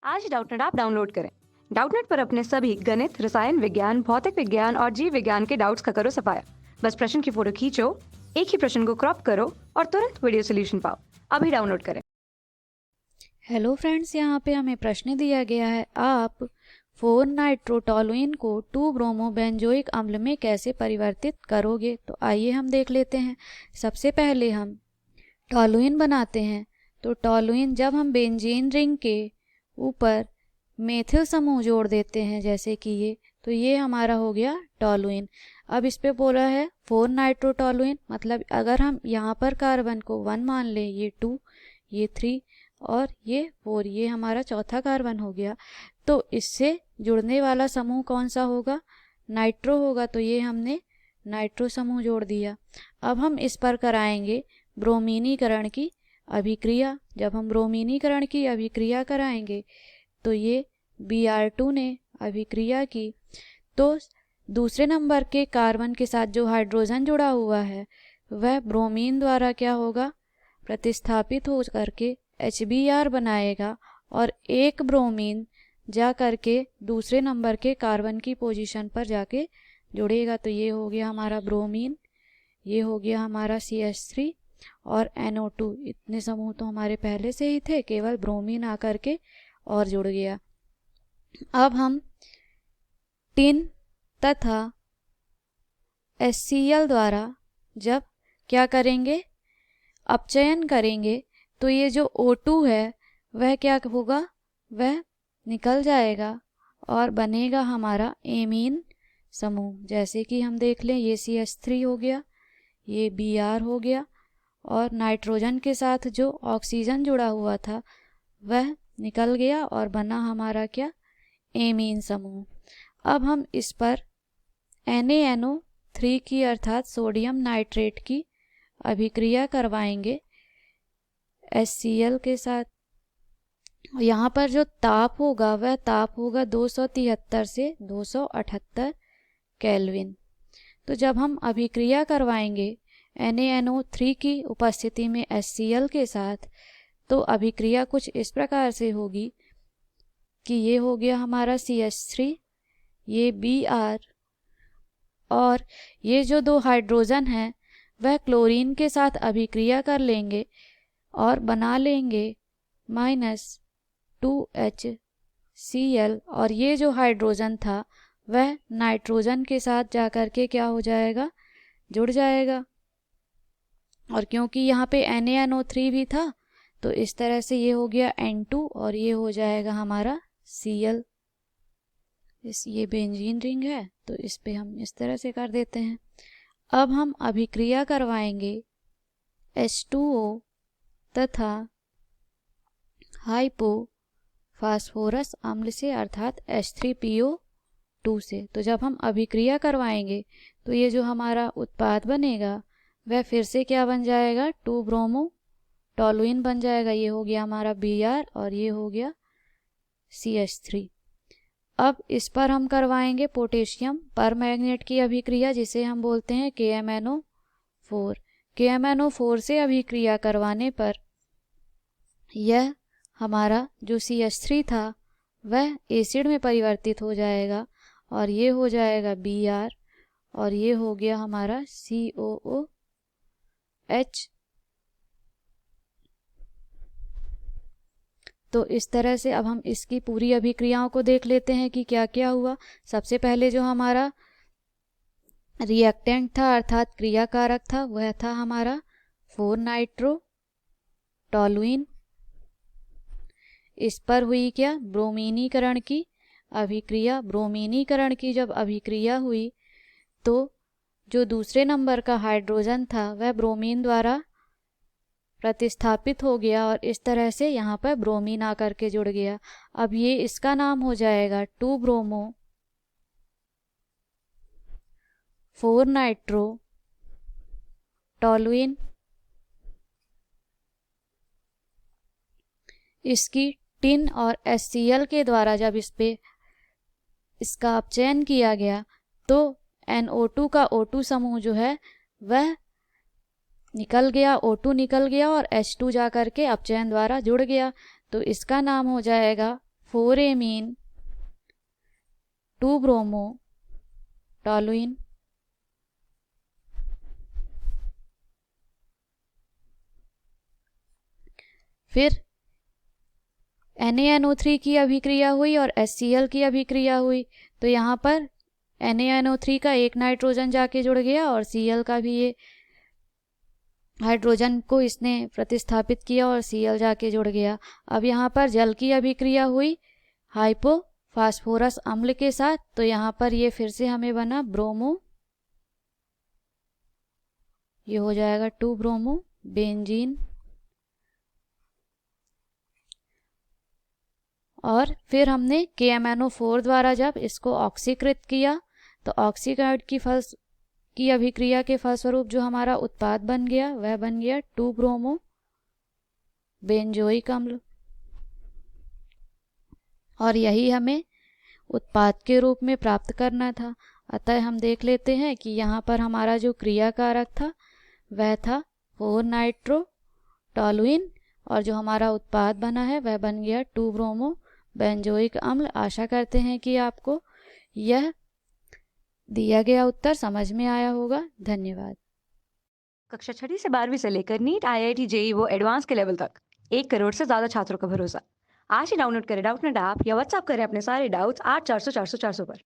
आज Doubtnut app download करें। Doubtnut पर अपने सभी गणित, रसायन विज्ञान, भौतिक विज्ञान और जीव विज्ञान के डाउट्स का करो सफाया। बस प्रश्न की फोटो खींचो, एक ही प्रश्न को क्रॉप करो और तुरंत वीडियो सोल्यूशन पाओ। अभी डाउनलोड करें। हेलो फ्रेंड्स, यहाँ पे हमें प्रश्न दिया गया है, आप 4 नाइट्रोटोलुइन को 2 ब्रोमो बेंजोइक अम्ल में कैसे परिवर्तित करोगे। तो आइए हम देख लेते हैं। सबसे पहले हम टोलुइन बनाते हैं। तो टोलुइन, जब हम बेंजीन रिंग के ऊपर मेथिल समूह जोड़ देते हैं जैसे कि ये, तो ये हमारा हो गया टोलुइन। अब इस पे बोला है 4 नाइट्रोटोलुइन, मतलब अगर हम यहाँ पर कार्बन को 1 मान लें, ये 2, ये 3 और ये 4, ये हमारा चौथा कार्बन हो गया। तो इससे जुड़ने वाला समूह कौन सा होगा? नाइट्रो होगा। तो ये हमने नाइट्रो समूह जोड़ दिया। अब हम इस पर कराएंगे ब्रोमीनीकरण की अभिक्रिया। जब हम ब्रोमीनीकरण की अभिक्रिया कराएंगे तो ये Br2 ने अभिक्रिया की, तो दूसरे नंबर के कार्बन के साथ जो हाइड्रोजन जुड़ा हुआ है वह ब्रोमीन द्वारा क्या होगा? प्रतिस्थापित हो करके HBr बनाएगा और एक ब्रोमीन जा करके दूसरे नंबर के कार्बन की पोजीशन पर जाके जुड़ेगा। तो ये हो गया हमारा ब्रोमीन, ये हो गया हमारा CH3 और NO2। इतने समूह तो हमारे पहले से ही थे, केवल ब्रोमीन आकर के और जुड़ गया। अब हम टिन तथा HCl द्वारा जब क्या करेंगे? अपचयन करेंगे, तो ये जो O2 है वह क्या होगा? वह निकल जाएगा और बनेगा हमारा एमीन समूह। जैसे कि हम देख लें, ये CH3 हो गया, ये Br हो गया और नाइट्रोजन के साथ जो ऑक्सीजन जुड़ा हुआ था वह निकल गया और बना हमारा क्या? एमीन समूह। अब हम इस पर NaNO3 की अर्थात सोडियम नाइट्रेट की अभिक्रिया करवाएंगे HCl के साथ। यहाँ पर जो ताप होगा वह ताप होगा 273 से 278 केल्विन। तो जब हम अभिक्रिया करवाएंगे NaNO3 की उपस्थिति में HCl के साथ, तो अभिक्रिया कुछ इस प्रकार से होगी कि ये हो गया हमारा CH3, ये Br और ये जो दो हाइड्रोजन हैं वह क्लोरीन के साथ अभिक्रिया कर लेंगे और बना लेंगे -2HCl और ये जो हाइड्रोजन था वह नाइट्रोजन के साथ जाकर के क्या हो जाएगा? जुड़ जाएगा। और क्योंकि यहाँ पे NaNO3 भी था तो इस तरह से ये हो गया N2 और ये हो जाएगा हमारा Cl। ये बेंजीन रिंग है तो इस पे हम इस तरह से कर देते हैं। अब हम अभिक्रिया करवाएंगे H2O तथा हाइपोफास्फोरस अम्ल से अर्थात H3PO2 से। तो जब हम अभिक्रिया करवाएंगे तो ये जो हमारा उत्पाद बनेगा वह फिर से क्या बन जाएगा? 2 ब्रोमो टोलुइन बन जाएगा। ये हो गया हमारा Br और ये हो गया CH3। अब इस पर हम करवाएंगे पोटेशियम परमैंगनेट की अभिक्रिया, जिसे हम बोलते हैं KMnO4। KMnO4 से अभिक्रिया करवाने पर यह हमारा जो CH3 था वह एसिड में परिवर्तित हो जाएगा और ये हो जाएगा Br और ये हो गया हमारा COOH। तो इस तरह से अब हम इसकी पूरी अभिक्रियाओं को देख लेते हैं कि क्या क्या हुआ। सबसे पहले जो हमारा रिएक्टेंट था अर्थात क्रियाकारक था वह था हमारा 4 नाइट्रोटोलुइन। इस पर हुई क्या? ब्रोमीनीकरण की अभिक्रिया। ब्रोमीनीकरण की जब अभिक्रिया हुई तो जो दूसरे नंबर का हाइड्रोजन था वह ब्रोमीन द्वारा प्रतिस्थापित हो गया और इस तरह से यहाँ पर ब्रोमीन आकर के जुड़ गया। अब ये इसका नाम हो जाएगा 2 ब्रोमो 4 नाइट्रोटोलुइन। इसकी टिन और HCl के द्वारा जब इसका अपचयन किया गया तो NO2 का O2 समूह जो है वह निकल गया, O2 निकल गया और H2 जा करके अपचयन द्वारा जुड़ गया। तो इसका नाम हो जाएगा 4 एमीन 2 ब्रोमो टॉलुइन। फिर NaNO3 की अभिक्रिया हुई और HCl की अभिक्रिया हुई, तो यहाँ पर NaNO3 का एक नाइट्रोजन जाके जुड़ गया और Cl का भी ये हाइड्रोजन को इसने प्रतिस्थापित किया और Cl जाके जुड़ गया। अब यहाँ पर जल की अभिक्रिया हुई हाइपोफास्फोरस अम्ल के साथ, तो यहाँ पर ये फिर से हमें बना ब्रोमो, ये हो जाएगा 2 ब्रोमो बेंजीन। और फिर हमने KMnO4 द्वारा जब इसको ऑक्सीकृत किया तो ऑक्सीकार्ड की अभिक्रिया के फलस्वरूप जो हमारा उत्पाद बन गया वह बन गया 2 ब्रोमो बेंजोइक अम्ल। और यही हमें उत्पाद के रूप में प्राप्त करना था। अतः हम देख लेते हैं कि यहाँ पर हमारा जो क्रिया कारक था वह था 4 नाइट्रो टॉलुइन और जो हमारा उत्पाद बना है वह बन गया 2 ब्रोमो बेंजोइक अम्ल। आशा करते हैं कि आपको यह दिया गया उत्तर समझ में आया होगा। धन्यवाद। कक्षा 6 से 12वीं से लेकर नीट, IIT, JEE वो एडवांस के लेवल तक 1 करोड़ से ज़्यादा छात्रों का भरोसा। आज ही डाउनलोड करें डाउटनेट ऐप या व्हाट्सएप करें अपने सारे डाउट्स 8400 400 400 पर।